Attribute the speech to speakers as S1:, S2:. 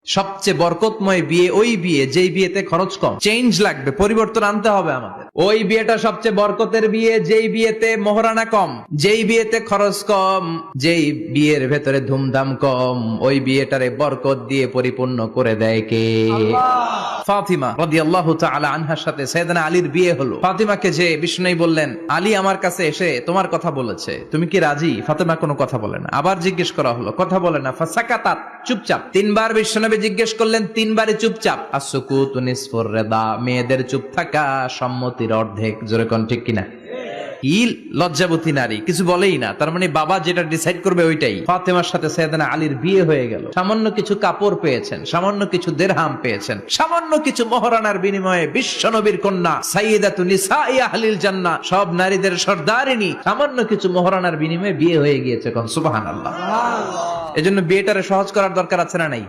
S1: সবচেয়ে বরকতময় বিয়ে ওই বিয়ে যেই বিয়েতে খরচ কম। চেঞ্জ লাগবে, পরিবর্তন আনতে হবে আমাদের। ওই বিয়েটা সবচেয়ে বরকতের বিয়ে যেই বিয়েতে মোহরানা কম, যেই বিয়েতে খরচ কম, যেই বিয়ের ভেতরে ধুমধাম কম। ওই বিয়েটারে বরকত দিয়ে পরিপূর্ণ করে দেয় কে? ফাতিমা রাদিয়াল্লাহু তাআলা আনহার সাথে সাইয়েদনা আলীর বিয়ে হলো। ফাতিমাকে যে বিষ্ণু বললেন, আলী আমার কাছে এসে তোমার কথা বলেছে, তুমি কি রাজি? ফাতিমা কোনো কথা বলে না। আবার জিজ্ঞেস করা হলো, কথা বলে না। ফাসাকাতাত, চুপচাপ। তিনবার বিষ্ণুনবী জিজ্ঞেস করলেন, তিনবারই চুপচাপ। আসসুকুতু নিসফুর রিদা, মেয়েদের চুপ থাকা সম্মতির অর্ধেক। জোরে কোন ঠিক কিনা? কি লজ্জাবতী নারী, কিছু বলেই না। তার মানে বাবা যেটা ডিসাইড করবে ওইটাই। ফাতেমার সাথে সাইয়েদনা আলীর বিয়ে হয়ে গেল। সামান্য কিছু কাপড় পেয়েছেন, সামান্য কিছু দিরহাম পেয়েছেন, সামান্য কিছু মোহরানার বিনিময়ে বিশ্বনবীর কন্যা সাইয়্যিদাতু নিসাই আহলিল জান্নাহ, সব নারীদের সর্দারিনী, সামান্য কিছু মোহরানার বিনিময়ে বিয়ে হয়ে গিয়েছে। কোন সুবহানাল্লাহ। এজন্য বিয়েটারে সহজ করার দরকার আছে না নাই?